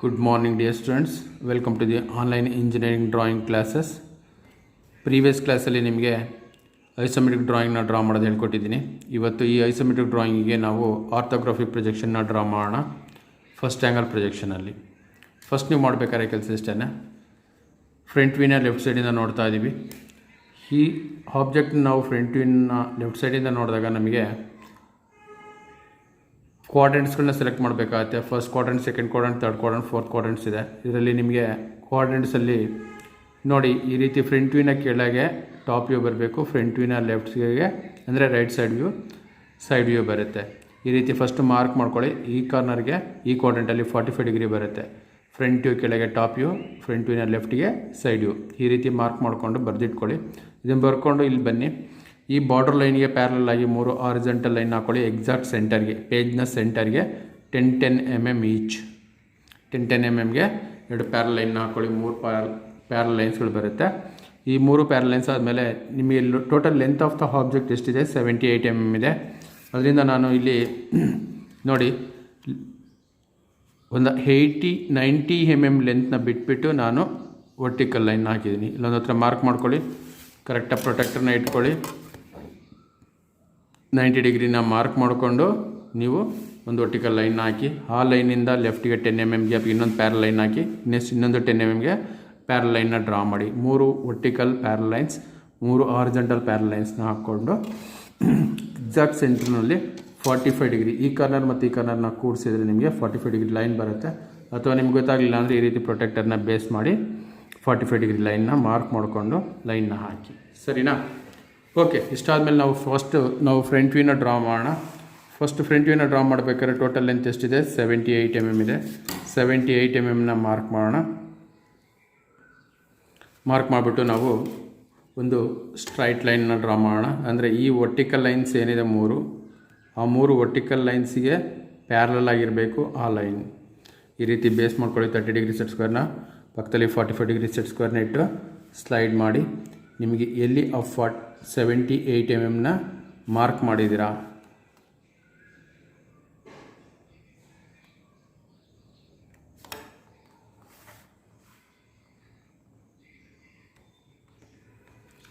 Good morning dear students, welcome to the online engineering drawing classes. Previous class ಅಲ್ಲಿ ನಿಮಗೆ isometric drawing ನ draw ಮಾಡೋದು ಹೇಳಿಕೊಟ್ಟಿದ್ದೀನಿ. ಇವತ್ತು ಈ ಐಸೋಮೆಟ್ರಿಕ್ ಡ್ರಾಯಿಂಗ್ ಗೆ ನಾವು ಆರ್ಥೋಗ್ರಾಫಿಕ್ ಪ್ರೊಜೆಕ್ಷನ್ ನ ಡ್ರಾ ಮಾಡೋಣ. ಫಸ್ಟ್ ಆಂಗಲ್ ಪ್ರೊಜೆಕ್ಷನ್ ಅಲ್ಲಿ ಫಸ್ಟ್ ನೀವು ಮಾಡಬೇಕಾದ ಕೆಲಸ ಇಷ್ಟೇನೆ. ಫ್ರಂಟ್ ವ್ಯೂ ನ ಲೆಫ್ಟ್ ಸೈಡ್ ಇಂದ ನೋಡ್ತಾ ಇದೀವಿ. ಈ ಆಬ್ಜೆಕ್ಟ್ ನಾವು ಫ್ರಂಟ್ ವ್ಯೂ ನ ಲೆಫ್ಟ್ ಸೈಡ್ ಇಂದ ನೋಡಿದಾಗ ನಮಗೆ ಕ್ವಾಡ್ರೆಂಟ್ಸ್ಗಳನ್ನ ಸೆಲೆಕ್ಟ್ ಮಾಡಬೇಕಾಗುತ್ತೆ. First quadrant, second quadrant, third quadrant, fourth ಕ್ವಾಡ್ರೆಂಟ್ಸ್ ಇದೆ. ಇದರಲ್ಲಿ ನಿಮಗೆ ಕ್ವಾಡ್ರೆಂಟ್ಸಲ್ಲಿ ನೋಡಿ ಈ ರೀತಿ ಫ್ರಂಟ್ ವ್ಯೂನ ಕೆಳಗೆ ಟಾಪ್ ವ್ಯೂ ಬರಬೇಕು, ಫ್ರಂಟ್ ವ್ಯೂನ ಲೆಫ್ಟ್ಗೆ ಅಂದರೆ ರೈಟ್ ಸೈಡ್ ವ್ಯೂ ಬರುತ್ತೆ. ಈ ರೀತಿ ಫಸ್ಟ್ ಮಾರ್ಕ್ ಮಾಡ್ಕೊಳ್ಳಿ. ಈ ಕಾರ್ನರ್ಗೆ ಈ ಕ್ವಾಡ್ರೆಂಟಲ್ಲಿ 45 ಡಿಗ್ರಿ ಬರುತ್ತೆ. ಫ್ರಂಟ್ ವ್ಯೂ ಕೆಳಗೆ ಟಾಪ್ ವ್ಯೂ, ಫ್ರಂಟ್ ವ್ಯೂನ ಲೆಫ್ಟ್ಗೆ ಸೈಡ್ ವ್ಯೂ. ಈ ರೀತಿ ಮಾರ್ಕ್ ಮಾಡಿಕೊಂಡು ಬರೆದಿಟ್ಕೊಳ್ಳಿ. ಇದನ್ನು ಬರ್ಕೊಂಡು ಇಲ್ಲಿ ಬನ್ನಿ. ಈ ಬಾರ್ಡರ್ ಲೈನ್ಗೆ ಪ್ಯಾರಲಲ್ ಆಗಿ 3 ಹಾರಿಜಾಂಟಲ್ ಲೈನ್ ಹಾಕೊಳ್ಳಿ. ಎಕ್ಸಾಕ್ಟ್ ಸೆಂಟರ್ಗೆ, ಪೇಜ್ನ ಸೆಂಟರ್ಗೆ 10 mm ಈಚ್. 10 mmಗೆ 2 ಪ್ಯಾರಲ್ ಲೈನ್ ಹಾಕೊಳ್ಳಿ. 3 ಪ್ಯಾರಲ್ ಲೈನ್ಸ್ಗಳು ಬರುತ್ತೆ. ಈ 3 ಪ್ಯಾರಲ್ ಲೈನ್ಸ್ ಆದಮೇಲೆ ನಿಮಗೆ total length of the object ಎಷ್ಟಿದೆ? 78 mm ಇದೆ. ಅದರಿಂದ ನಾನು ಇಲ್ಲಿ ನೋಡಿ ಒಂದು 90 mm ಲೆಂತ್ನ ಬಿಟ್ಬಿಟ್ಟು ನಾನು ವರ್ಟಿಕಲ್ ಲೈನ್ ಹಾಕಿದ್ದೀನಿ. ಇಲ್ಲೊಂದು ಹತ್ರ ಮಾರ್ಕ್ ಮಾಡ್ಕೊಳ್ಳಿ. ಕರೆಕ್ಟಾಗಿ ಪ್ರೊಟೆಕ್ಟರ್ನ ಇಟ್ಕೊಳ್ಳಿ. 90 ಡಿಗ್ರಿನ ಮಾರ್ಕ್ ಮಾಡಿಕೊಂಡು ನೀವು ಒಂದು ವರ್ಟಿಕಲ್ ಲೈನ್ ಹಾಕಿ, ಆ ಲೈನಿಂದ ಲೆಫ್ಟಿಗೆ 10 mm ಗ್ಯಾಪ್ ಇನ್ನೊಂದು ಪ್ಯಾರಲ್ ಲೈನ್ ಹಾಕಿ, ನೆಕ್ಸ್ಟ್ ಇನ್ನೊಂದು 10 mmಗೆ ಪ್ಯಾರಲ್ ಲೈನ್ನ ಡ್ರಾ ಮಾಡಿ. 3 vertical parallel lines, 3 horizontal parallel ಲೈನ್ಸ್ನ ಹಾಕ್ಕೊಂಡು ಎಕ್ಸಾಕ್ಟ್ ಸೆಂಟ್ರ್ನಲ್ಲಿ 45 ಡಿಗ್ರಿ, ಈ ಕಾರ್ನರ್ ಮತ್ತು ಈ ಕಾರ್ನರ್ನ ಕೂಡಿಸಿದ್ರೆ ನಿಮಗೆ 45 ಡಿಗ್ರಿ ಲೈನ್ ಬರುತ್ತೆ. ಅಥವಾ ನಿಮ್ಗೆ ಗೊತ್ತಾಗಲಿಲ್ಲ ಅಂದರೆ ಈ ರೀತಿ ಪ್ರೊಟೆಕ್ಟರ್ನ ಬೇಸ್ ಮಾಡಿ 45 ಡಿಗ್ರಿ ಲೈನ್ನ ಮಾರ್ಕ್ ಮಾಡಿಕೊಂಡು ಲೈನ್ನ ಹಾಕಿ. ಸರಿನಾ? ಓಕೆ, ಇಷ್ಟಾದಮೇಲೆ ನಾವು ಫ್ರಂಟ್ ವ್ಯೂನ ಡ್ರಾ ಮಾಡೋಣ. ಫಸ್ಟ್ ಫ್ರಂಟ್ ವ್ಯೂನ ಡ್ರಾ ಮಾಡಬೇಕಾದ್ರೆ ಟೋಟಲ್ ಲೆಂತ್ ಎಷ್ಟಿದೆ? 78 mm ಇದೆ. 78 mmನ ಮಾರ್ಕ್ ಮಾಡೋಣ. ಮಾರ್ಕ್ ಮಾಡಿಬಿಟ್ಟು ನಾವು ಒಂದು ಸ್ಟ್ರೈಟ್ ಲೈನ್ನ ಡ್ರಾ ಮಾಡೋಣ. ಅಂದರೆ ಈ ವರ್ಟಿಕಲ್ ಲೈನ್ಸ್ ಏನಿದೆ 3, ಆ 3 ವರ್ಟಿಕಲ್ ಲೈನ್ಸಿಗೆ ಪ್ಯಾರಲಲ್ ಆಗಿರಬೇಕು ಆ ಲೈನ್. ಈ ರೀತಿ ಬೇಸ್ ಮಾಡ್ಕೊಳ್ಳಿ. 30 ಡಿಗ್ರಿ ಸೆಟ್ ಸ್ಕ್ವೇರ್ನ ಪಕ್ಕದಲ್ಲಿ 45 ಡಿಗ್ರಿ ಸೆಟ್ ಸ್ಕ್ವೇರ್ನ ಇಟ್ಟು ಸ್ಲೈಡ್ ಮಾಡಿ. ನಿಮಗೆ ಎಲ್ಲಿ 78 mmನ ಮಾರ್ಕ್ ಮಾಡಿದ್ದೀರಾ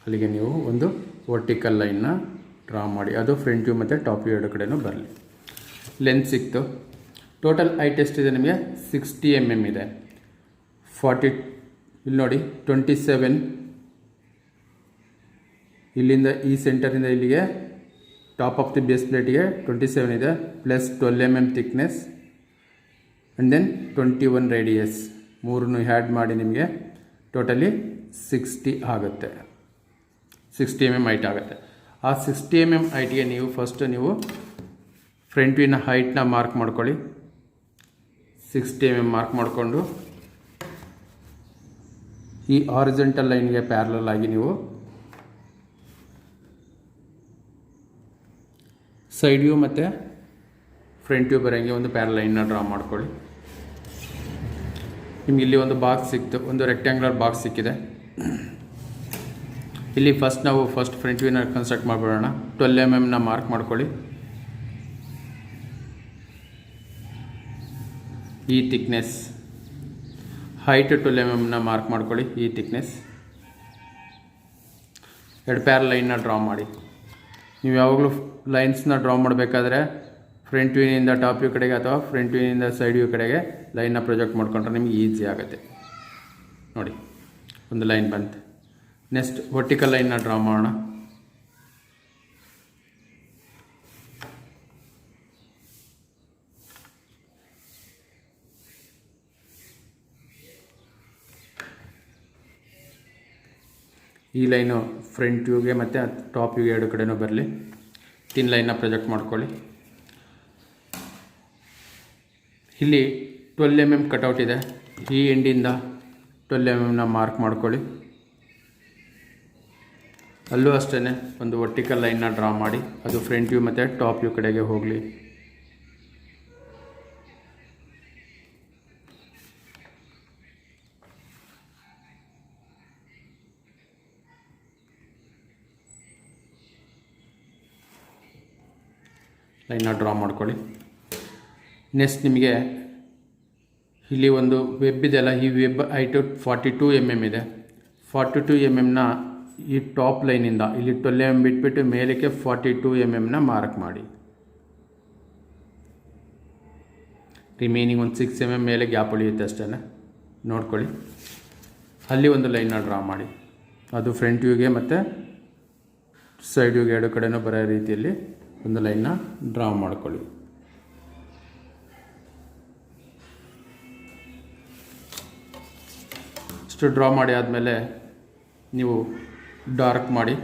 ಅಲ್ಲಿಗೆ ನೀವು ಒಂದು ವರ್ಟಿಕಲ್ ಲೈನ್ನ ಡ್ರಾ ಮಾಡಿ. ಅದು ಫ್ರಂಟ್ ವ್ಯೂ ಮತ್ತು ಟಾಪ್ ವ್ಯೂ ಎರಡು ಕಡೆಯೂ ಬರಲಿ. ಲೆಂತ್ ಸಿಕ್ತು. ಟೋಟಲ್ ಹೈಟ್ ಎಷ್ಟಿದೆ ನಿಮಗೆ? 60 mm ಇದೆ. 40 ಇಲ್ಲಿ ನೋಡಿ 27, ಇಲ್ಲಿಂದ ಈ ಸೆಂಟರಿಂದ ಇಲ್ಲಿಗೆ ಟಾಪ್ ಆಫ್ ದಿ ಬೇಸ್ ಪ್ಲೇಟಿಗೆ 27 ಇದೆ, plus 12 mm thickness and then 21 radius. 3 ಹ್ಯಾಡ್ ಮಾಡಿ ನಿಮಗೆ ಟೋಟಲಿ 60 ಆಗುತ್ತೆ. 60 mm ಹೈಟ್ ಆಗುತ್ತೆ. ಆ 60 mm ಹೈಟ್ಗೆ ನೀವು ಫಸ್ಟ್ ಫ್ರಂಟ್ ವ್ಯೂನ ಹೈಟ್ನ ಮಾರ್ಕ್ ಮಾಡ್ಕೊಳ್ಳಿ. 60 mm ಮಾರ್ಕ್ ಮಾಡಿಕೊಂಡು ಈ ಹಾರಿಜಾಂಟಲ್ ಲೈನ್ಗೆ ಪ್ಯಾರಲಲ್ ಆಗಿ ನೀವು ಸೈಡ್ ವ್ಯೂ ಮತ್ತು ಫ್ರಂಟ್ ವ್ಯೂ ಬರೋಂಗೆ ಒಂದು ಪ್ಯಾರಲ್ ಲೈನ್ನ ಡ್ರಾ ಮಾಡ್ಕೊಳ್ಳಿ. ನಿಮ್ಗೆ ಇಲ್ಲಿ ಒಂದು ಬಾಕ್ಸ್ ಸಿಕ್ತು, ಒಂದು ರೆಕ್ಟ್ಯಾಂಗ್ಯುಲರ್ ಬಾಕ್ಸ್ ಸಿಕ್ಕಿದೆ. ಇಲ್ಲಿ ನಾವು ಫ್ರಂಟ್ ವ್ಯೂನ ಕನ್ಸ್ಟ್ರಕ್ಟ್ ಮಾಡಿಬಿಡೋಣ. 12 mmನ ಮಾರ್ಕ್ ಮಾಡ್ಕೊಳ್ಳಿ. ಈ ಥಿಕ್ನೆಸ್, ಹೈಟ್ 12 mmನ ಮಾರ್ಕ್ ಮಾಡ್ಕೊಳ್ಳಿ. ಈ ಥಿಕ್ನೆಸ್ 2 ಪ್ಯಾರಲ್ ಲೈನ್ನ ಡ್ರಾ ಮಾಡಿ. ನೀವು ಯಾವಾಗಲೂ ಲೈನ್ಸ್ನ ಡ್ರಾ ಮಾಡಬೇಕಾದ್ರೆ ಫ್ರಂಟ್ ವ್ಯೂನಿಂದ ಟಾಪ್ ವ್ಯೂ ಕಡೆಗೆ ಅಥವಾ ಫ್ರಂಟ್ ವ್ಯೂನಿಂದ ಸೈಡ್ ವ್ಯೂ ಕಡೆಗೆ ಲೈನ್ನ ಪ್ರೊಜೆಕ್ಟ್ ಮಾಡ್ಕೊಂಡ್ರೆ ನಿಮಗೆ ಈಸಿ ಆಗುತ್ತೆ. ನೋಡಿ ಒಂದು ಲೈನ್ ಬಂತು. ನೆಕ್ಸ್ಟ್ ವರ್ಟಿಕಲ್ ಲೈನ್ನ ಡ್ರಾ ಮಾಡೋಣ. ಈ ಲೈನು ಫ್ರಂಟ್ ವ್ಯೂಗೆ ಮತ್ತು ಟಾಪ್ ವ್ಯೂಗೆ ಎರಡು ಕಡೆಯೂ ಬರಲಿ. ತಿನ್ ಲೈನ್ನ ಪ್ರೊಜೆಕ್ಟ್ ಮಾಡ್ಕೊಳ್ಳಿ. ಇಲ್ಲಿ 12 mm ಕಟೌಟ್ ಇದೆ. ಈ ಎಂಡಿಂದ 12 mmನ ಮಾರ್ಕ್ ಮಾಡ್ಕೊಳ್ಳಿ. ಅಲ್ಲೂ ಅಷ್ಟೇ ಒಂದು ವರ್ಟಿಕಲ್ ಲೈನ್ನ ಡ್ರಾ ಮಾಡಿ. ಅದು ಫ್ರಂಟ್ ವ್ಯೂ ಮತ್ತು ಟಾಪ್ ವ್ಯೂ ಕಡೆಗೆ ಹೋಗಲಿ. ಲೈನ್ನ ಡ್ರಾ ಮಾಡ್ಕೊಳ್ಳಿ. ನೆಕ್ಸ್ಟ್ ನಿಮಗೆ ಇಲ್ಲಿ ಒಂದು ವೆಬ್ ಇದೆಯಲ್ಲ, ಈ ವೆಬ್ ಹೈಟು 42 mm ಇದೆ. 42 mm ಈ ಟಾಪ್ ಲೈನಿಂದ ಇಲ್ಲಿ 12 mm ಬಿಟ್ಬಿಟ್ಟು ಮೇಲಕ್ಕೆ 42 mm ಮಾರ್ಕ್ ಮಾಡಿ. ರಿಮೈನಿಂಗ್ ಒಂದು 6 mm ಮೇಲೆ ಗ್ಯಾಪ್ ಉಳಿಯುತ್ತೆ ಅಷ್ಟೇ, ನೋಡ್ಕೊಳ್ಳಿ. ಅಲ್ಲಿ ಒಂದು ಲೈನ್ನ ಡ್ರಾ ಮಾಡಿ. ಅದು ಫ್ರಂಟ್ ವ್ಯೂಗೆ ಮತ್ತು ಸೈಡ್ ವ್ಯೂಗೆ ಎರಡು ಕಡೆನೂ ಬರೋ ರೀತಿಯಲ್ಲಿ ಒಂದು ಲೈನ್ನ ಡ್ರಾ ಮಾಡ್ಕೊಳ್ಳಿ. ಇಷ್ಟು ಡ್ರಾ ಮಾಡಿ ಆದಮೇಲೆ ನೀವು ಡಾರ್ಕ್ ಮಾಡಿ.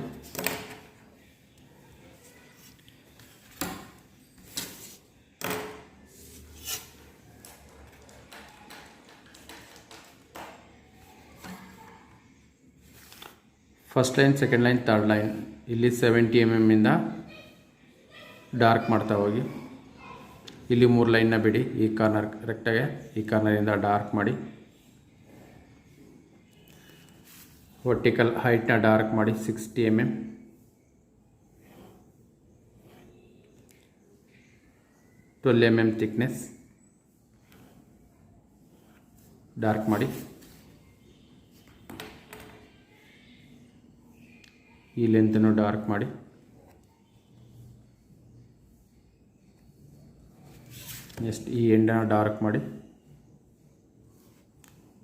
First line, second line, third line ಇಲ್ಲಿ 70 mm ಇಂದ ಡಾರ್ಕ್ ಮಾಡ್ತಾ ಹೋಗಿ. ಇಲ್ಲಿ 3 ಲೈನ್ನ ಬಿಡಿ. ಈ ಕಾರ್ನರ್ ಕರೆಕ್ಟಾಗಿ ಈ ಕಾರ್ನರಿಂದ ಡಾರ್ಕ್ ಮಾಡಿ. ವರ್ಟಿಕಲ್ ಹೈಟ್ನ ಡಾರ್ಕ್ ಮಾಡಿ 60 mm. Twelve mm thickness dark ಮಾಡಿ. ಈ ಲೆಂತನ್ನು ಡಾರ್ಕ್ ಮಾಡಿ. ನೆಕ್ಸ್ಟ್ ಈ ಎಂಡನ್ನು ಡಾರ್ಕ್ ಮಾಡಿ.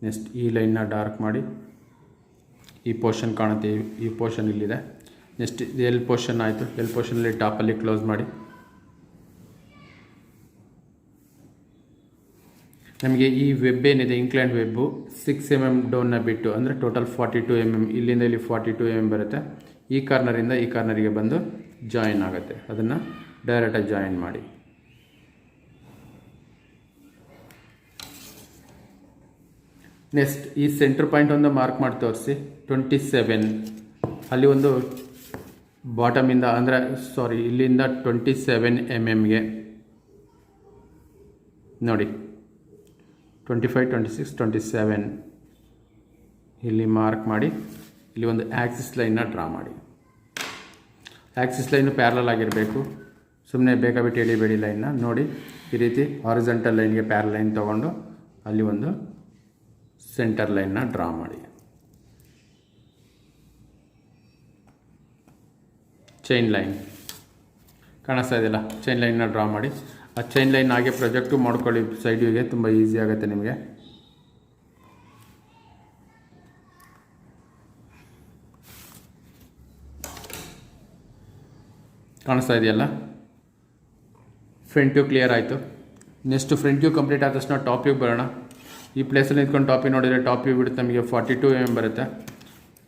ನೆಕ್ಸ್ಟ್ ಈ ಲೈನ್ನ ಡಾರ್ಕ್ ಮಾಡಿ. ಈ ಪೋರ್ಷನ್ ಕಾಣುತ್ತೆ, ಈ ಪೋರ್ಷನ್ ಇಲ್ಲಿದೆ. ನೆಕ್ಸ್ಟ್ ಇದು ಎಲ್ ಪೋರ್ಷನ್ ಆಯಿತು. ಎಲ್ ಪೋರ್ಷನಲ್ಲಿ ಟಾಪಲ್ಲಿ ಕ್ಲೋಸ್ ಮಾಡಿ. ನಮಗೆ ಈ ವೆಬ್ ಏನಿದೆ, ಇಂಕ್ಲೈಂಡ್ ವೆಬ್ಬು 6 mm ಡೌನ್ನ ಬಿಟ್ಟು, ಅಂದರೆ ಟೋಟಲ್ 42 mm. ಇಲ್ಲಿಂದ ಇಲ್ಲಿ 42 mm ಬರುತ್ತೆ. ಈ ಕಾರ್ನರಿಂದ ಈ ಕಾರ್ನರಿಗೆ ಬಂದು ಜಾಯಿನ್ ಆಗುತ್ತೆ. ಅದನ್ನು ಡೈರೆಕ್ಟಾಗಿ ಜಾಯಿನ್ ಮಾಡಿ. ನೆಕ್ಸ್ಟ್ ಈ ಸೆಂಟರ್ ಪಾಯಿಂಟ್ ಒಂದು ಮಾರ್ಕ್ ಮಾಡಿ ತೋರಿಸಿ. 27 ಅಲ್ಲಿ ಒಂದು ಬಾಟಮಿಂದ, ಅಂದರೆ ಇಲ್ಲಿಂದ 27 mm ನೋಡಿ. 25, 26, 27 ಇಲ್ಲಿ ಮಾರ್ಕ್ ಮಾಡಿ. ಇಲ್ಲಿ ಒಂದು ಆ್ಯಕ್ಸಿಸ್ ಲೈನ್ನ ಡ್ರಾ ಮಾಡಿ. ಆ್ಯಕ್ಸಿಸ್ ಲೈನು ಪ್ಯಾರಲಲ್ ಆಗಿರಬೇಕು. ಸುಮ್ಮನೆ ಬೇಕಾಬಿಟ್ಟು ಎಳಿಬೇಡಿ ಲೈನ್ನ. ನೋಡಿ, ಈ ರೀತಿ ಹಾರಿಜಾಂಟಲ್ ಲೈನ್ಗೆ ಪ್ಯಾರಲ್ ಲೈನ್ ತೊಗೊಂಡು ಅಲ್ಲಿ ಒಂದು ಸೆಂಟರ್ ಲೈನ್ನ ಡ್ರಾ ಮಾಡಿ. ಚೈನ್ ಲೈನ್ ಕಾಣಿಸ್ತಾ ಇದೆಯಲ್ಲ, ಚೈನ್ ಲೈನ್ನ ಡ್ರಾ ಮಾಡಿ. ಆ ಚೈನ್ ಲೈನ್ ಹಾಗೆ ಪ್ರೊಜೆಕ್ಟು ಮಾಡ್ಕೊಳ್ಳಿ ಸೈಡ್ ವ್ಯೂಗೆ. ತುಂಬ ಈಸಿ ಆಗುತ್ತೆ ನಿಮಗೆ. ಕಾಣಿಸ್ತಾ ಇದೆಯಲ್ಲ, ಫ್ರಂಟ್ ವ್ಯೂ ಕ್ಲಿಯರ್ ಆಯಿತು. ನೆಕ್ಸ್ಟ್ ಫ್ರಂಟ್ ವ್ಯೂ ಕಂಪ್ಲೀಟ್ ಆದ ತಕ್ಷಣ ಟಾಪ್ ವ್ಯೂಗೆ ಬರೋಣ. ಈ ಪ್ಲೇಸಲ್ಲಿ ನಿಂತ್ಕೊಂಡು ಟಾಪ್ ವ್ಯೂ ನೋಡಿದರೆ ಟಾಪ್ ವ್ಯೂ ಬಿಡುತ್ತೆ ನಮಗೆ 42 mm ಬರುತ್ತೆ.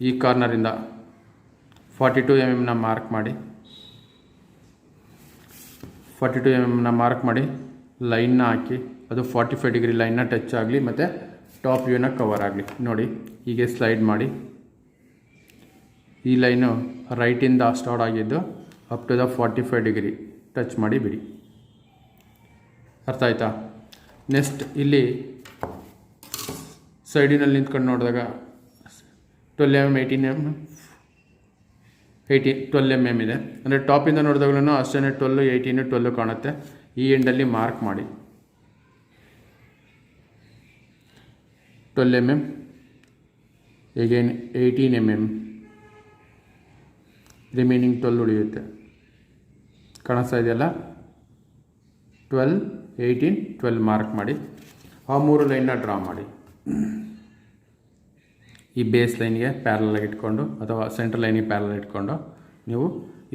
ಈ ಕಾರ್ನರಿಂದ 42 mm ಮಾರ್ಕ್ ಮಾಡಿ. 42 mm ಮಾರ್ಕ್ ಮಾಡಿ ಲೈನ್ನ ಹಾಕಿ. ಅದು 45 ಡಿಗ್ರಿ ಲೈನ್ನ ಟಚ್ ಆಗಲಿ ಮತ್ತು ಟಾಪ್ ವ್ಯೂನ ಕವರ್ ಆಗಲಿ. ನೋಡಿ, ಹೀಗೆ ಸ್ಲೈಡ್ ಮಾಡಿ. ಈ ಲೈನು ರೈಟಿಂದ ಸ್ಟಾರ್ಟ್ ಆಗಿದ್ದು up to the 45 degree touch ಮಾಡಿ ಬಿಡಿ. ಅರ್ಥ ಆಯ್ತಾ? ನೆಕ್ಸ್ಟ್ ಇಲ್ಲಿ ಸೈಡಿನಲ್ಲಿ ನಿಂತ್ಕೊಂಡು ನೋಡಿದಾಗ 12 mm, 18 mm, 12 mm ಇದೆ. ಅಂದರೆ ಟಾಪಿಂದ ನೋಡಿದಾಗಲೂ ಅಷ್ಟೇ 12, 18, 12 ಕಾಣುತ್ತೆ. ಈ ಎಂಡಲ್ಲಿ ಮಾರ್ಕ್ ಮಾಡಿ 12 mm, ಎಗೇನ್ 18 mm, ರಿಮೈನಿಂಗ್ 12 ಉಳಿಯುತ್ತೆ. ಕಾಣಿಸ್ತಾ ಇದೆಯಲ್ಲ, 12, 18, 12 ಮಾರ್ಕ್ ಮಾಡಿ. ಆ 3 ಲೈನ್ನ ಡ್ರಾ ಮಾಡಿ. ಈ ಬೇಸ್ ಲೈನ್ಗೆ ಪ್ಯಾರಲಾಗಿ ಇಟ್ಕೊಂಡು ಅಥವಾ ಸೆಂಟ್ರಲ್ ಲೈನಿಗೆ ಪ್ಯಾರಲ್ ಇಟ್ಕೊಂಡು ನೀವು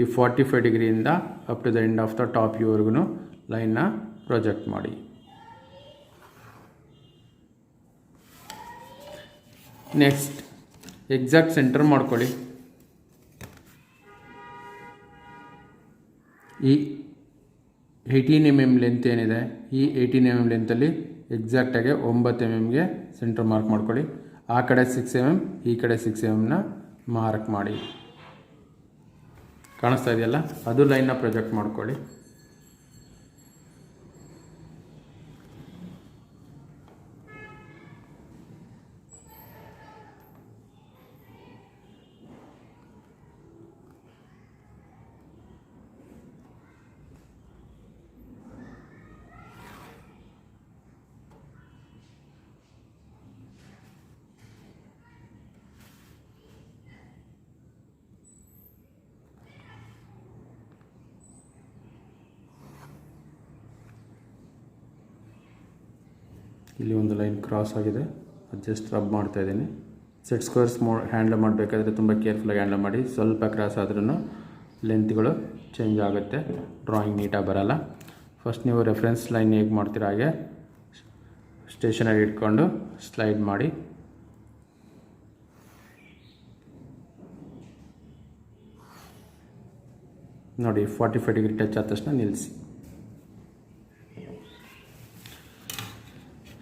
ಈ 45 ಡಿಗ್ರಿಯಿಂದ up to the end of the top ವ್ಯೂವರೆಗೂ ಲೈನ್ನ ಪ್ರೊಜೆಕ್ಟ್ ಮಾಡಿ. ನೆಕ್ಸ್ಟ್ ಎಕ್ಸಾಕ್ಟ್ ಸೆಂಟರ್ ಮಾಡ್ಕೊಳ್ಳಿ. ಈ 18 mm ಲೆಂತ್ ಏನಿದೆ, ಈ 18 mm ಲೆಂತಲ್ಲಿ ಎಕ್ಸಾಕ್ಟಾಗಿ 9 mmಗೆ ಸೆಂಟರ್ ಮಾರ್ಕ್ ಮಾಡ್ಕೊಳ್ಳಿ. ಆ ಕಡೆ 6 mm, ಈ ಕಡೆ 6 mmನ ಮಾರ್ಕ್ ಮಾಡಿ. ಕಾಣಿಸ್ತಾ ಇದೆಯಲ್ಲ, ಅದು ಲೈನ್ನ ಪ್ರೊಜೆಕ್ಟ್ ಮಾಡ್ಕೊಳ್ಳಿ. ಇಲ್ಲಿ ಒಂದು ಲೈನ್ ಕ್ರಾಸ್ ಆಗಿದೆ, ಅದು ಜಸ್ಟ್ ರಬ್ ಮಾಡ್ತಾಯಿದ್ದೀನಿ. ಸೆಟ್ ಸ್ಕ್ವೇರ್ಸ್ ಹ್ಯಾಂಡಲ್ ಮಾಡಬೇಕಾದ್ರೆ ತುಂಬ ಕೇರ್ಫುಲ್ಲಾಗಿ ಹ್ಯಾಂಡಲ್ ಮಾಡಿ. ಸ್ವಲ್ಪ ಕ್ರಾಸ್ ಆದ್ರೂ ಲೆಂತ್ಗಳು ಚೇಂಜ್ ಆಗುತ್ತೆ, ಡ್ರಾಯಿಂಗ್ ನೀಟಾಗಿ ಬರೋಲ್ಲ. ಫಸ್ಟ್ ನೀವು ರೆಫರೆನ್ಸ್ ಲೈನ್ ಹೇಗೆ ಮಾಡ್ತೀರ ಹಾಗೆ ಸ್ಟೇಷನರಿ ಇಟ್ಕೊಂಡು ಸ್ಲೈಡ್ ಮಾಡಿ. ನೋಡಿ 45 ಡಿಗ್ರಿ ಟಚ್ ಆದ ತಕ್ಷಣ ನಿಲ್ಲಿಸಿ.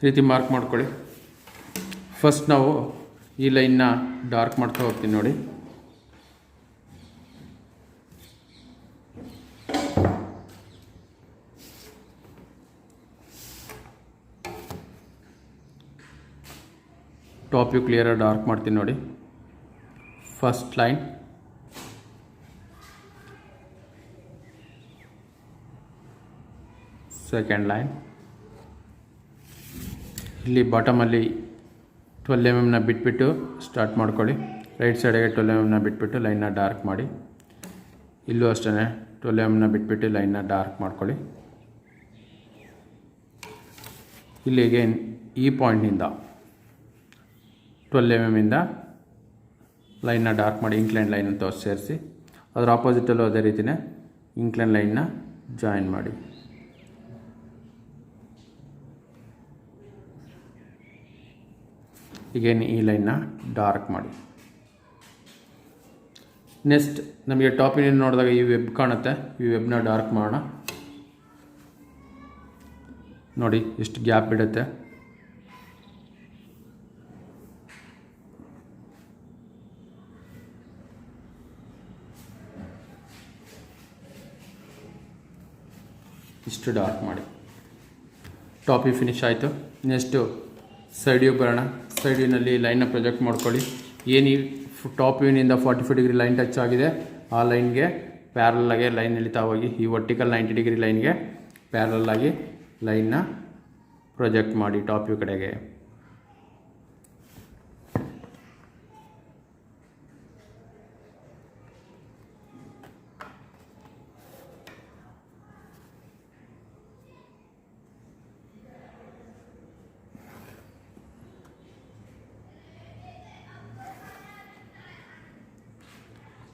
ಈ ರೀತಿ ಮಾರ್ಕ್ ಮಾಡ್ಕೊಳ್ಳಿ. ಫಸ್ಟ್ ನಾವು ಈ ಲೈನ್ನ ಡಾರ್ಕ್ ಮಾಡ್ತಾ ಹೋಗ್ತೀನಿ ನೋಡಿ. ಟಾಪ್ ವ್ಯೂ ಕ್ಲಿಯರಾಗಿ ಡಾರ್ಕ್ ಮಾಡ್ತೀನಿ ನೋಡಿ. First line, second line. ಇಲ್ಲಿ ಬಾಟಮಲ್ಲಿ 12 mm ಬಿಟ್ಬಿಟ್ಟು ಸ್ಟಾರ್ಟ್ ಮಾಡ್ಕೊಳ್ಳಿ. ರೈಟ್ ಸೈಡಿಗೆ 12 mm ಬಿಟ್ಬಿಟ್ಟು ಲೈನ್ನ ಡಾರ್ಕ್ ಮಾಡಿ. ಇಲ್ಲೂ ಅಷ್ಟೇ 12 mm ಬಿಟ್ಬಿಟ್ಟು ಲೈನ್ನ ಡಾರ್ಕ್ ಮಾಡ್ಕೊಳ್ಳಿ. ಇಲ್ಲಿ ಅಗೇನ್ ಈ ಪಾಯಿಂಟ್ನಿಂದ 12 mm ಇಂದ ಲೈನ್ನ ಡಾರ್ಕ್ ಮಾಡಿ ಇಂಕ್ಲೈನ್ ಲೈನ್ ಅಂತ ಸೇರಿಸಿ, ಅದರ ಆಪೋಸಿಟಲ್ಲೂ ಅದೇ ರೀತಿಯೇ ಇಂಕ್ಲೈನ್ ಲೈನ್ನ ಜಾಯಿನ್ ಮಾಡಿ. ಈಗೇನು ಈ ಲೈನ್ನ ಡಾರ್ಕ್ ಮಾಡಿ. ನೆಕ್ಸ್ಟ್ ನಮಗೆ ಟಾಪಿನಿಂದ ನೋಡಿದಾಗ ಈ ವೆಬ್ ಕಾಣುತ್ತೆ, ಈ ವೆಬ್ನ ಡಾರ್ಕ್ ಮಾಡೋಣ. ನೋಡಿ ಎಷ್ಟು ಗ್ಯಾಪ್ ಬಿಡುತ್ತೆ. ಇಷ್ಟು ಡಾರ್ಕ್ ಮಾಡಿ. ಟಾಪಿ ಫಿನಿಶ್ ಆಯಿತು. ನೆಕ್ಸ್ಟು ಸೈಡ್ ವ್ಯೂ ಬರೋಣ. ಸೈಡ್ ವ್ಯೂನಲ್ಲಿ ಲೈನ್ನ ಪ್ರೊಜೆಕ್ಟ್ ಮಾಡ್ಕೊಳ್ಳಿ. ಏನು ಟಾಪ್ ವ್ಯೂನಿಂದ 45 ಡಿಗ್ರಿ ಲೈನ್ ಟಚ್ ಆಗಿದೆ, ಆ ಲೈನ್ಗೆ ಪ್ಯಾರಲಾಗಿ ಲೈನ್ ಎಳಿತಾ ಹೋಗಿ ಈ ವರ್ಟಿಕಲ್ 90 ಡಿಗ್ರಿ ಲೈನ್ಗೆ ಪ್ಯಾರಲಾಗಿ ಲೈನ್ನ ಪ್ರೊಜೆಕ್ಟ್ ಮಾಡಿ ಟಾಪ್ ವ್ಯೂ ಕಡೆಗೆ.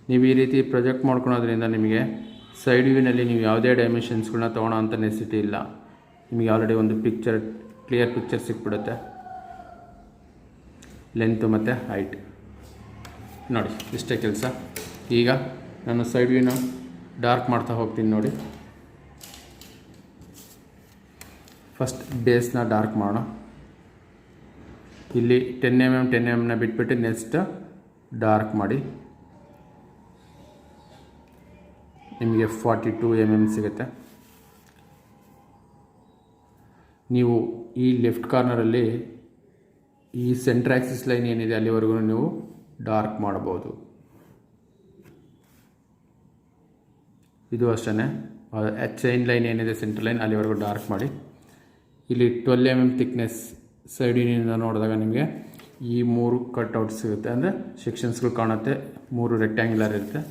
ನೀವು ಈ ರೀತಿ ಪ್ರೊಜೆಕ್ಟ್ ಮಾಡ್ಕೊಳೋದ್ರಿಂದ ನಿಮಗೆ ಸೈಡ್ ವ್ಯೂನಲ್ಲಿ ನೀವು ಯಾವುದೇ ಡೈಮೆನ್ಷನ್ಸ್ಗಳನ್ನ ತೊಗೊಳೋ ಅಂಥ ನೆಸಿಟಿ ಇಲ್ಲ. ನಿಮಗೆ ಆಲ್ರೆಡಿ ಒಂದು ಕ್ಲಿಯರ್ ಪಿಕ್ಚರ್ ಸಿಕ್ಬಿಡುತ್ತೆ, ಲೆಂತು ಮತ್ತು ಹೈಟ್. ನೋಡಿ ಇಷ್ಟೇ ಕೆಲಸ. ಈಗ ನಾನು ಸೈಡ್ ವ್ಯೂನ ಡಾರ್ಕ್ ಮಾಡ್ತಾ ಹೋಗ್ತೀನಿ ನೋಡಿ. ಫಸ್ಟ್ ಬೇಸ್ನ ಡಾರ್ಕ್ ಮಾಡೋಣ. ಇಲ್ಲಿ 10 mm ಬಿಟ್ಬಿಟ್ಟು ನೆಕ್ಸ್ಟ್ ಡಾರ್ಕ್ ಮಾಡಿ. ನಿಮಗೆ 42 mm ಸಿಗುತ್ತೆ. ನೀವು ಈ ಲೆಫ್ಟ್ ಕಾರ್ನರಲ್ಲಿ ಈ ಸೆಂಟ್ರ್ ಆಕ್ಸಿಸ್ ಲೈನ್ ಏನಿದೆ ಅಲ್ಲಿವರೆಗೂ ನೀವು ಡಾರ್ಕ್ ಮಾಡ್ಬೋದು. ಇದು ಅಷ್ಟೇ ಚೈನ್ ಲೈನ್ ಏನಿದೆ ಸೆಂಟ್ರ್ ಲೈನ್ ಅಲ್ಲಿವರೆಗೂ ಡಾರ್ಕ್ ಮಾಡಿ. ಇಲ್ಲಿ 12 mm ಥಿಕ್ನೆಸ್ ಸೈಡಿನಿಂದ ನೋಡಿದಾಗ ನಿಮಗೆ ಈ 3 ಕಟ್ಔಟ್ ಸಿಗುತ್ತೆ, ಅಂದರೆ ಸೆಕ್ಷನ್ಸ್ಗಳು ಕಾಣುತ್ತೆ. 3 ರೆಕ್ಟ್ಯಾಂಗ್ಯುಲರ್ ಇರುತ್ತೆ.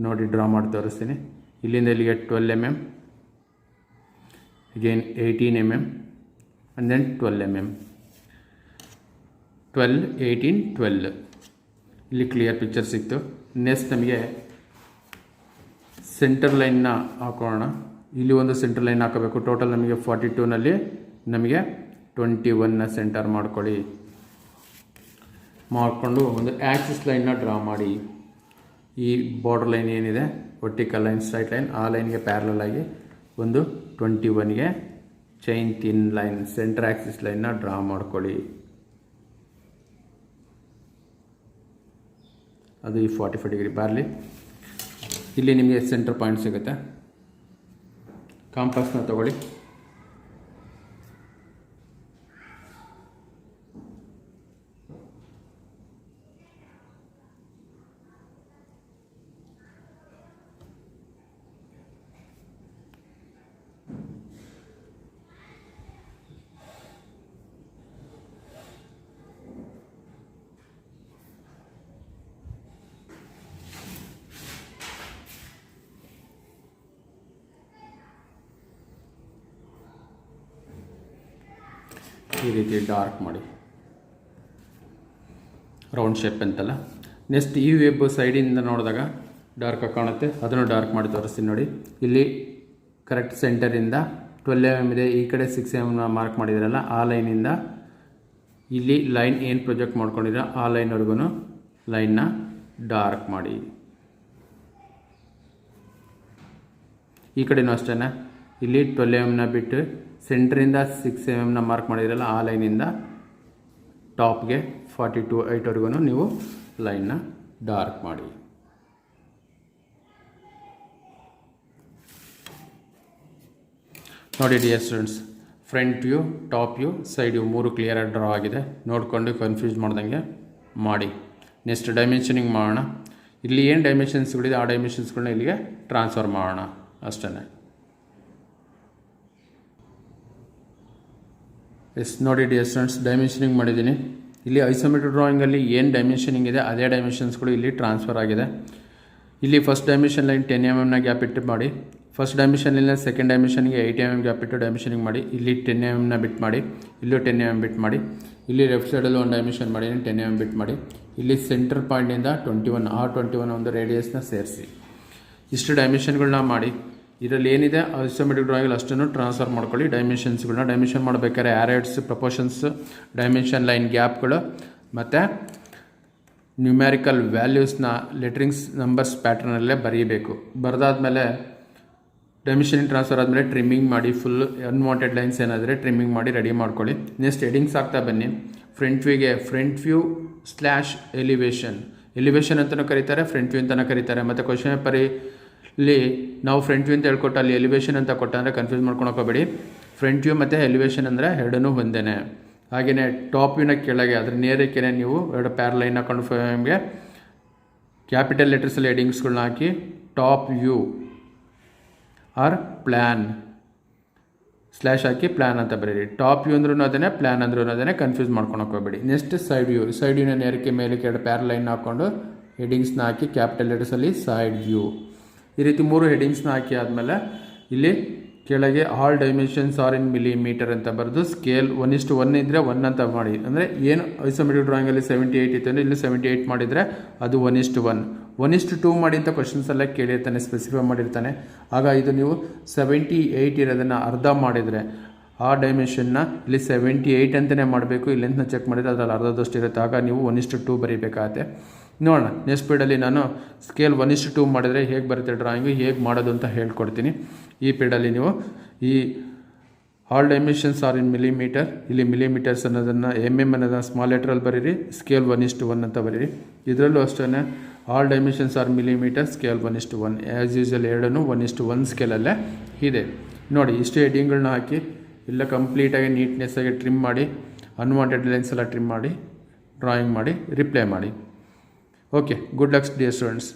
ನೋಡಿ ಡ್ರಾ ಮಾಡಿ ತೋರಿಸ್ತೀನಿ. ಇಲ್ಲಿಂದ ಇಲ್ಲಿಗೆ 12 mm, again 18 mm and then 12 mm, 12, 18, 12. ಇಲ್ಲಿ ಕ್ಲಿಯರ್ ಪಿಕ್ಚರ್ ಸಿಕ್ತು. ನೆಕ್ಸ್ಟ್ ನಮಗೆ ಸೆಂಟರ್ ಲೈನ್ನ ಹಾಕೋಣ. ಇಲ್ಲಿ ಒಂದು ಸೆಂಟರ್ ಲೈನ್ ಹಾಕೋಬೇಕು. ಟೋಟಲ್ ನಮಗೆ 42ನಲ್ಲಿ ನಮಗೆ 21ನ ಸೆಂಟರ್ ಮಾಡ್ಕೊಳ್ಳಿ. ಮಾಡಿಕೊಂಡು ಒಂದು ಆ್ಯಕ್ಸಿಸ್ ಲೈನ್ನ ಡ್ರಾ ಮಾಡಿ. ಈ ಬಾರ್ಡರ್ ಲೈನ್ ಏನಿದೆ ವರ್ಟಿಕಲ್ ಲೈನ್, ಸ್ಟ್ರೈಟ್ ಲೈನ್, ಆ ಲೈನ್ಗೆ ಪ್ಯಾರಲಲ್ ಆಗಿ ಒಂದು 21ಗೆ ಚೈನ್ ತಿನ್ ಲೈನ್ ಸೆಂಟರ್ ಆಕ್ಸಿಸ್ ಲೈನ್ನ ಡ್ರಾ ಮಾಡ್ಕೊಳ್ಳಿ. ಅದು ಈ 45 ಡಿಗ್ರಿ ಬರಲಿ. ಇಲ್ಲಿ ನಿಮಗೆ ಸೆಂಟರ್ ಪಾಯಿಂಟ್ ಸಿಗುತ್ತೆ. ಕಾಂಪಾಸ್ನ ತಗೊಳ್ಳಿ. ಈ ರೀತಿ ಡಾರ್ಕ್ ಮಾಡಿ, ರೌಂಡ್ ಶೇಪ್ ಅಂತಲ್ಲ. ನೆಕ್ಸ್ಟ್ ಈ ವೆಬ್ ಸೈಡಿಂದ ನೋಡಿದಾಗ ಡಾರ್ಕಾಗಿ ಕಾಣುತ್ತೆ, ಅದನ್ನು ಡಾರ್ಕ್ ಮಾಡಿ ತೋರಿಸ್ತೀನಿ ನೋಡಿ. ಇಲ್ಲಿ ಕರೆಕ್ಟ್ ಸೆಂಟರಿಂದ 12 mm ಇದೆ, ಈ ಕಡೆ 6 mm ಮಾರ್ಕ್ ಮಾಡಿದ್ರಲ್ಲ ಆ ಲೈನಿಂದ ಇಲ್ಲಿ ಲೈನ್ ಏನು ಪ್ರೊಜೆಕ್ಟ್ ಮಾಡ್ಕೊಂಡಿರೋ ಆ ಲೈನ್ವರೆಗೂ ಲೈನ್ನ ಡಾರ್ಕ್ ಮಾಡಿ. ಈ ಕಡೆನೂ ಅಷ್ಟೇ, ಇಲ್ಲಿ 12 mm ಬಿಟ್ಟು ಸೆಂಟ್ರಿಂದ 6 mm ಮಾರ್ಕ್ ಮಾಡಿದ್ರಲ್ಲ ಆ ಲೈನಿಂದ ಟಾಪ್ಗೆ 42 8ವರೆಗೂ ನೀವು ಲೈನ್ನ ಡಾರ್ಕ್ ಮಾಡಿ. ನೋಡಿ dear students, front view, top view, side view 3 ಕ್ಲಿಯರಾಗಿ ಡ್ರಾ ಆಗಿದೆ. ನೋಡಿಕೊಂಡು ಕನ್ಫ್ಯೂಸ್ ಮಾಡ್ದಂಗೆ ಮಾಡಿ. ನೆಕ್ಸ್ಟ್ ಡೈಮೆನ್ಷನಿಂಗ್ ಮಾಡೋಣ. ಇಲ್ಲಿ ಏನು ಡೈಮೆನ್ಷನ್ಸ್ಗಳಿದೆ ಆ ಡೈಮೆನ್ಷನ್ಸ್ಗಳನ್ನ ಇಲ್ಲಿಗೆ ಟ್ರಾನ್ಸ್ಫರ್ ಮಾಡೋಣ ಅಷ್ಟೇ. ನೋಡಿ ಡಿಯರ್ ಸ್ಟೂಡೆಂಟ್ಸ್, ಡೈಮೆನ್ಷನಿಂಗ್ ಮಾಡಿದ್ದೀನಿ. ಇಲ್ಲಿ ಐಸೋಮೆಟ್ರಿಕ್ ಡ್ರಾಯಿಂಗಲ್ಲಿ ಏನು ಡೈಮೆನ್ಷನಿಂಗ್ ಇದೆ ಅದೇ ಡೈಮೆನ್ಷನ್ಸ್ಗಳು ಇಲ್ಲಿ ಟ್ರಾನ್ಸ್ಫರ್ ಆಗಿದೆ. ಇಲ್ಲಿ first dimension line 10 mm gap ಇಟ್ಟು ಮಾಡಿ. ಫಸ್ಟ್ ಡೈಮೆನ್ಷನಿಂದ ಸೆಕೆಂಡ್ ಡೈಮೆನ್ಷನ್ಗೆ 8 mm ಗ್ಯಾಪ್ ಇಟ್ಟು ಡೈಮೆನ್ಷನಿಂಗ್ ಮಾಡಿ. ಇಲ್ಲಿ 10 mm ಬಿಟ್ ಮಾಡಿ, ಇಲ್ಲೂ 10 mm ಬಿಟ್ ಮಾಡಿ. ಇಲ್ಲಿ ಲೆಫ್ಟ್ ಸೈಡಲ್ಲಿ ಒಂದು ಡೈಮೆನ್ಷನ್ ಮಾಡಿ 10 mm ಬಿಟ್ ಮಾಡಿ. ಇಲ್ಲಿ ಸೆಂಟರ್ ಪಾಯಿಂಟಿಂದ 21 21 ಒಂದು ರೇಡಿಯಸ್ನ ಸೇರಿಸಿ. ಇಷ್ಟು ಡೈಮೆನ್ಷನ್ಗಳನ್ನ ಮಾಡಿ. ಇದರಲ್ಲಿ ಏನಿದೆ ಐಸೋಮೆಟ್ರಿಕ್ ಡ್ರಾಯಿಂಗಲ್ಲಿ ಅಷ್ಟನ್ನು ಟ್ರಾನ್ಸ್ಫರ್ ಮಾಡ್ಕೊಳ್ಳಿ. ಡೈಮೆನ್ಷನ್ಸ್ಗಳನ್ನ ಡೈಮೆನ್ಷನ್ ಮಾಡಬೇಕಾದ್ರೆ ಆ್ಯರೇಟ್ಸ್, ಪ್ರಪೋರ್ಷನ್ಸ್, ಡೈಮೆನ್ಷನ್ ಲೈನ್ ಗ್ಯಾಪ್ಗಳು ಮತ್ತು ನ್ಯೂಮ್ಯಾರಿಕಲ್ ವ್ಯಾಲ್ಯೂಸ್ನ ಲೆಟ್ರಿಂಗ್ಸ್ ನಂಬರ್ಸ್ ಪ್ಯಾಟ್ರನಲ್ಲೇ ಬರೀಬೇಕು. ಬರೆದಾದ್ಮೇಲೆ ಡೈಮೆನ್ಷನಿಂಗ್ ಟ್ರಾನ್ಸ್ಫರ್ ಆದಮೇಲೆ ಟ್ರಿಮ್ಮಿಂಗ್ ಮಾಡಿ. ಫುಲ್ ಅನ್ವಾಂಟೆಡ್ ಲೈನ್ಸ್ ಏನಾದರೆ ಟ್ರಿಮ್ಮಿಂಗ್ ಮಾಡಿ ರೆಡಿ ಮಾಡ್ಕೊಳ್ಳಿ. ನೆಕ್ಸ್ಟ್ ಹೆಡಿಂಗ್ಸ್ ಆಗ್ತಾ ಬನ್ನಿ. ಫ್ರಂಟ್ ವ್ಯೂಗೆ ಫ್ರಂಟ್ ವ್ಯೂ / ಎಲಿವೇಶನ್, ಎಲಿವೇಶನ್ ಅಂತಲೂ ಕರೀತಾರೆ, ಫ್ರಂಟ್ ವ್ಯೂ ಅಂತಲೂ ಕರೀತಾರೆ. ಮತ್ತು ಕ್ವಶನ್ ಪೇಪರಲ್ಲಿ ನಾವು ಫ್ರಂಟ್ ವ್ಯೂ ಅಂತ ಹೇಳ್ಕೊಟ್ಟು ಅಲ್ಲಿ ಎಲಿವೇಶನ್ ಅಂತ ಕೊಟ್ಟ ಅಂದರೆ ಕನ್ಫ್ಯೂಸ್ ಮಾಡ್ಕೊಂಡು ಹೋಗಬೇಡಿ. ಫ್ರಂಟ್ ವ್ಯೂ ಮತ್ತು ಎಲಿವೇಶನ್ ಅಂದರೆ ಎರಡನ್ನೂ ಒಂದೇ. ಹಾಗೆಯೇ ಟಾಪ್ ವ್ಯೂನ ಕೆಳಗೆ ಅದ್ರ ನೇರಕ್ಕೆ ನೀವು 2 ಪ್ಯಾರಲೈನ್ ಹಾಕೊಂಡು ನಿಮಗೆ ಕ್ಯಾಪಿಟಲ್ ಲೆಟರ್ಸಲ್ಲಿ ಹೆಡಿಂಗ್ಸ್ಗಳನ್ನ ಹಾಕಿ ಟಾಪ್ ವ್ಯೂ ಆರ್ ಪ್ಲ್ಯಾನ್ / ಹಾಕಿ ಪ್ಲ್ಯಾನ್ ಅಂತ ಬರೀರಿ. ಟಾಪ್ ವ್ಯೂ ಅಂದ್ರೂ ಅದನ್ನೇ, ಪ್ಲ್ಯಾನ್ ಅಂದ್ರೂ ಅದನ್ನೇ, ಕನ್ಫ್ಯೂಸ್ ಮಾಡ್ಕೊಂಡು ಹೋಗಬೇಡಿ. ನೆಕ್ಸ್ಟ್ ಸೈಡ್ ವ್ಯೂ, ಸೈಡ್ ವ್ಯೂನ ನೇರಕ್ಕೆ ಮೇಲಕ್ಕೆ 2 ಪ್ಯಾರಲೈನ್ ಹಾಕ್ಕೊಂಡು ಹೆಡಿಂಗ್ಸ್ನ ಹಾಕಿ ಕ್ಯಾಪಿಟಲ್ ಲೆಟರ್ಸಲ್ಲಿ ಸೈಡ್ ವ್ಯೂ. ಈ ರೀತಿ 3 ಹೆಡಿಂಗ್ಸ್ನ ಹಾಕಿ ಆದಮೇಲೆ ಇಲ್ಲಿ ಕೆಳಗೆ all dimensions are in millimetre ಅಂತ ಬರೆದು ಸ್ಕೇಲ್ 1:1 ಇದ್ದರೆ 1 ಅಂತ ಮಾಡಿ. ಅಂದರೆ ಏನು ಐಸೋಮೆಟ್ರಿಕ್ ಡ್ರಾಯಿಂಗಲ್ಲಿ 78 ಇತ್ತು ಅಂದರೆ ಇಲ್ಲಿ 78 ಮಾಡಿದರೆ ಅದು 1:1. 1:2 ಮಾಡಿ ಅಂತ ಕ್ವಶನ್ಸೆಲ್ಲ ಕೇಳಿರ್ತಾನೆ, ಸ್ಪೆಸಿಫೈ ಮಾಡಿರ್ತಾನೆ. ಆಗ ಇದು ನೀವು 78 ಇರೋದನ್ನು ಅರ್ಧ ಮಾಡಿದರೆ ಆ ಡೈಮೆನ್ಷನ್ನ ಇಲ್ಲಿ 78 ಅಂತಲೇ ಮಾಡಬೇಕು. ಈ ಲೆಂತ್ನ ಚೆಕ್ ಮಾಡಿದರೆ ಅದರಲ್ಲಿ ಅರ್ಧದಷ್ಟು ಇರುತ್ತೆ. ಆಗ ನೀವು 1:2 ಬರೀಬೇಕಾಗತ್ತೆ. ನೋಡೋಣ ನೆಕ್ಸ್ಟ್ ಪೀರಿಯಡಲ್ಲಿ ನಾನು ಸ್ಕೇಲ್ 1:2 ಮಾಡಿದರೆ ಹೇಗೆ ಬರುತ್ತೆ ಡ್ರಾಯಿಂಗು, ಹೇಗೆ ಮಾಡೋದು ಅಂತ ಹೇಳ್ಕೊಡ್ತೀನಿ. ಈ ಪೀರಿಯಡಲ್ಲಿ ನೀವು ಈ all dimensions are in millimetre, ಇಲ್ಲಿ ಮಿಲಿಮೀಟರ್ಸ್ ಅನ್ನೋದನ್ನು MM ಅನ್ನೋದನ್ನು ಸ್ಮಾಲ್ ಲೆಟ್ರಲ್ಲಿ ಬರೀರಿ, ಸ್ಕೇಲ್ 1:1 ಅಂತ ಬರೀರಿ. ಇದರಲ್ಲೂ ಅಷ್ಟೇ all dimensions are millimetre, scale 1:1. As usual ಎರಡೂ 1:1 ಸ್ಕೇಲಲ್ಲೇ ಇದೆ. ನೋಡಿ ಇಷ್ಟು ಹೆಡಿಂಗ್ಗಳನ್ನ ಹಾಕಿ ಎಲ್ಲ ಕಂಪ್ಲೀಟಾಗಿ ನೀಟ್ನೆಸ್ಸಾಗಿ ಟ್ರಿಮ್ ಮಾಡಿ, ಅನ್ವಾಂಟೆಡ್ ಲೈನ್ಸ್ ಎಲ್ಲ ಟ್ರಿಮ್ ಮಾಡಿ, ಡ್ರಾಯಿಂಗ್ ಮಾಡಿ, ರಿಪ್ಲೈ ಮಾಡಿ. Okay, good lucks dear students.